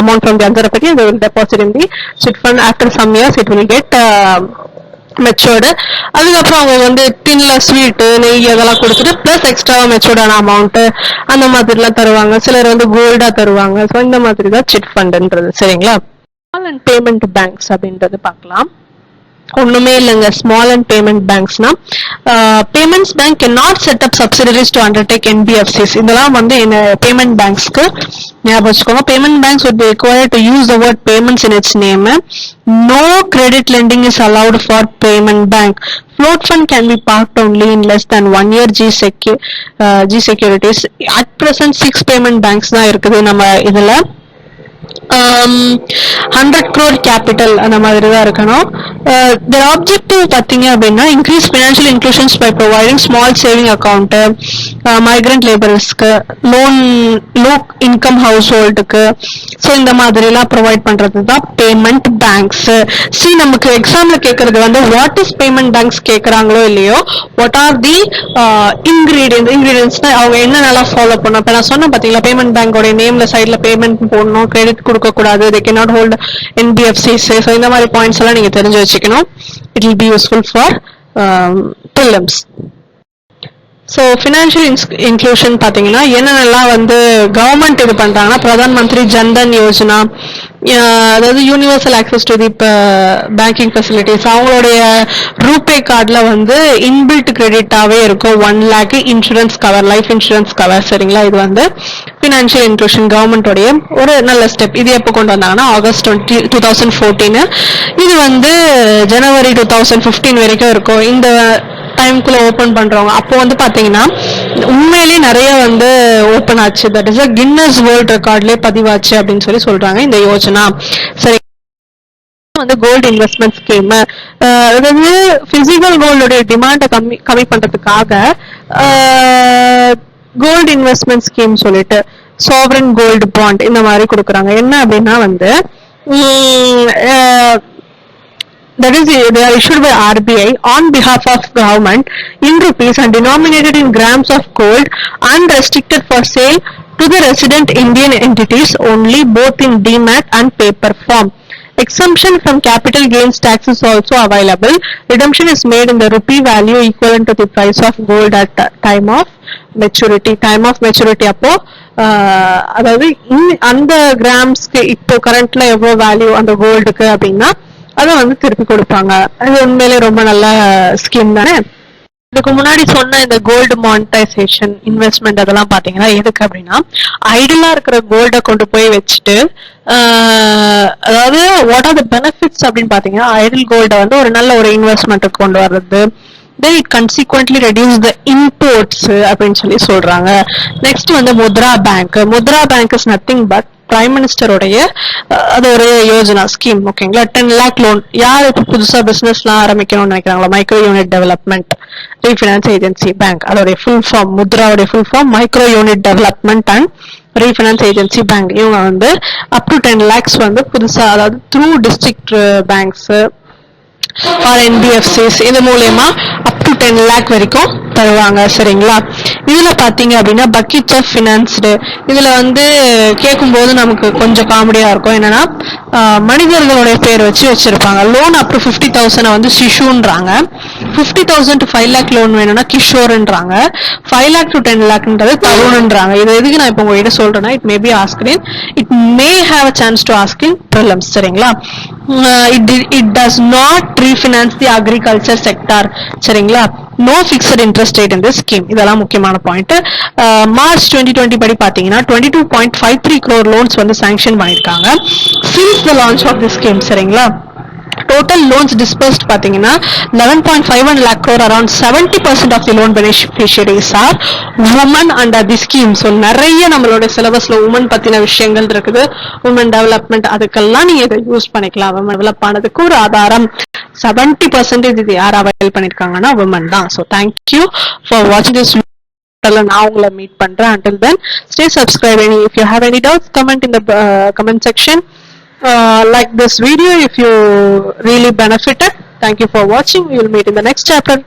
amount from the அஞ்சரை பெட்டி and they will deposit in the chit fund. After some years it will get matured. அதுக்கப்புறம் அவங்க வந்து டின்ல ஸ்வீட்டு நெய் அதெல்லாம் கொடுத்துட்டு பிளஸ் எக்ஸ்ட்ரா மெச்சோர்டான அமௌண்ட் அந்த மாதிரிலாம் தருவாங்க. சிலர் வந்து கோல்டா தருவாங்க. ஸோ இந்த மாதிரி தான் சிட் ஃபண்டுன்றது. சரிங்களா, ஸ்மால் அண்ட் பேமெண்ட் பேங்க்ஸ் அப்படின்றது பார்க்கலாம். ஒண்ணுமே இல்லைங்க, ஸ்மால் அண்ட் பேமெண்ட் பேங்க்ஸ்னா payments bank can not set up subsidiaries to undertake NBFCs. இதெல்லாம் வந்து பேமெண்ட் பேங்க்ஸ்க்கு ஞாபகம் வச்சுக்கோங்க. Payment banks would be required to use the word payments in its name. No credit lending is allowed for payment bank. Float fund can be parked only in less than 1 year G securities. At present 6 payment banks தான் இருக்குது நம்ம இதுல. 100 crore capital அந்த மாதிரி தான் இருக்கணும். their objective பாத்தீங்க அப்படின்னா increase financial inclusions by providing small saving account, migrant laborers-க்கு, low income household-க்கு, ஸோ இந்த மாதிரி எல்லாம் ப்ரொவைட் பண்றது தான் பேமெண்ட் பேங்க்ஸ். சி நமக்கு எக்ஸாம்ல கேட்கறது வந்து வாட் இஸ் பேமெண்ட் பேங்க்ஸ் கேட்கறாங்களோ இல்லையோ, வாட் ஆர் தி இன்கிரீடியன்ஸ்னா அவங்க என்னென்னலாம் ஃபாலோ பண்ணணும். இப்போ நான் சொன்னேன் பாத்தீங்களா, பேமெண்ட் பேங்கோட நேம்ல சைட்ல பேமெண்ட் போடணும், கிரெடிட் கொடுக்க கூடாது, they cannot hold NBFCs. So இந்த மாதிரி பாயிண்ட்ஸ் எல்லாம் நீங்க தெரிஞ்சு வச்சுக்கணும். It will be useful for prelims. So financial inclusion பார்த்தீங்கன்னா என்னென்னலாம் வந்து கவர்மெண்ட் இது பண்ணுறாங்கன்னா, பிரதான் மந்திரி ஜன்தன் யோஜனா, அதாவது universal access to the banking facilities. அவங்களுடைய ரூபே கார்டில் வந்து இன்பில்ட் கிரெடிட்டாகவே இருக்கும் 1 lakh insurance cover, life insurance cover. சரிங்களா, இது வந்து ஃபினான்ஷியல் இன்க்ளூஷன் கவர்மெண்டோடைய ஒரு நல்ல ஸ்டெப். இது எப்போ கொண்டு வந்தாங்கன்னா ஆகஸ்ட் 2014. இது வந்து ஜனவரி 2015 வரைக்கும் இருக்கும். இந்த டைம்குள்ள ஓபன் பண்றவங்க அப்போ வந்து பாத்தீங்கன்னா உண்மையிலேயே நிறைய வந்து ஓபன் ஆச்சு. தட் இஸ் கின்னஸ் வேர்ல்ட் ரெக்கார்ட்லயே பதிவாச்சு அப்படின்னு சொல்லி சொல்றாங்க இந்த யோஜனா. சரி, வந்து கோல்டு இன்வெஸ்ட்மெண்ட் ஸ்கீம், அதாவது பிசிக்கல் கோல்டுடைய டிமாண்டை கம்மி பண்றதுக்காக கோல்டு இன்வெஸ்ட்மெண்ட் ஸ்கீம் சொல்லிட்டு சாவரன் கோல்டு பாண்ட் இந்த மாதிரி கொடுக்குறாங்க. என்ன அப்படின்னா வந்து that is they are issued by RBI on behalf of government in rupees and denominated in grams of gold and restricted for sale to the resident Indian entities only, both in demat and paper form. Exemption from capital gains tax is also available. Redemption is made in the rupee value equivalent to the price of gold at time of maturity. Time of maturity அப்போ அதாவது அந்த கிராம்ஸ்க்கு இப்போ கரண்ட்ல எவ்வளவு வேல்யூ அந்த கோல்டுக்கு அப்படின்னா அதை வந்து திருப்பி கொடுப்பாங்க. அது உண்மையிலே ரொம்ப நல்ல ஸ்கீம் தானே. இதுக்கு முன்னாடி சொன்ன இந்த கோல்டு மானிட்டைசேஷன் இன்வெஸ்ட்மெண்ட் அதெல்லாம் பாத்தீங்கன்னா எதுக்கு அப்படின்னா ஐடியலா இருக்கிற கோல்டை கொண்டு போய் வச்சுட்டு அதாவது வாட் ஆர் த பெனிஃபிட்ஸ் அப்படின்னு பாத்தீங்கன்னா ஐடியல் கோல்டை வந்து ஒரு நல்ல ஒரு இன்வெஸ்ட்மெண்ட்டுக்கு கொண்டு வர்றது, then it consequently reduce the imports அப்படின்னு சொல்லி சொல்றாங்க. நெக்ஸ்ட் வந்து Mudra bank. Mudra bank is nothing but prime மினிஸ்டருடைய அது ஒரு யோஜனா ஸ்கீம். ஓகேங்களா, 10 lakh லோன். யார் இப்போ புதுசா பிசினஸ் எல்லாம் ஆரம்பிக்கணும்னு நினைக்கிறாங்களா, micro unit development refinance agency bank, அதோடைய ஃபுல் ஃபார்ம் முத்ராவுடைய full form micro unit development and refinance agency bank. இவங்க வந்து அப் டு 10 lakhs வந்து புதுசா அதாவது through district banks or NBFCs இது மூலமா அப் டு 10 lakh வரைக்கும் தருவாங்க. சரிங்களா, இதுல பாத்தீங்க அப்படின்னா பக்கெட்ஸ் ஆஃப் ஃபினான்ஸ்டு. இதுல வந்து கேட்கும் போது நமக்கு கொஞ்சம் காமெடியா இருக்கும். என்னன்னா மனிதர்களுடைய பேர் வச்சு வச்சிருப்பாங்க. லோன் அப் டு 50,000 வந்து சிஷுன்றாங்க, 50,000 to 5 lakh லோன் வேணும்னா கிஷோர்ன்றாங்க, 5 lakh to 10 lakhன்றது தருண்ன்றாங்க. இது எதுக்கு நான் இப்போ உங்ககிட்ட சொல்றேன்னா it may be asked in it may have a chance to ask in prelims. சரிங்களா, it does not refinance the agriculture sector. சரிங்களா, no fixed interest rate in this scheme. இதெல்லாம் முக்கியமான பாயிண்ட். மார்ச் 2020 படி பாத்தீங்கன்னா 22.53 crore loans வந்து சாங்ஷன் பண்ணிருக்காங்க since the launch of this scheme. சரிங்களா, total loans disbursed பாத்தீங்கன்னா 11.51 lakh crore, around 70% of the loan beneficiaries are women under the scheme. So நிறைய நம்மளோட சிலபஸ்ல உமன் பத்தின விஷயங்கள் இருக்குது, உமன் டெவலப்மெண்ட், அதுக்கெல்லாம் நீங்க இதை யூஸ் பண்ணிக்கலாம். உமன் டெவலப் ஆனதுக்கு ஒரு ஆதாரம் 70% இது யார் அவைல் பண்ணிருக்காங்கன்னா உமன் தான். ஸோ தேங்க்யூ ஃபார் வாட்சிங் திஸ். நான் உங்களை மீட் பண்றேன். until then stay subscribed. If you have any doubts, comment in the comment section. Like this video if you really benefited. Thank you for watching. We will meet in the next chapter.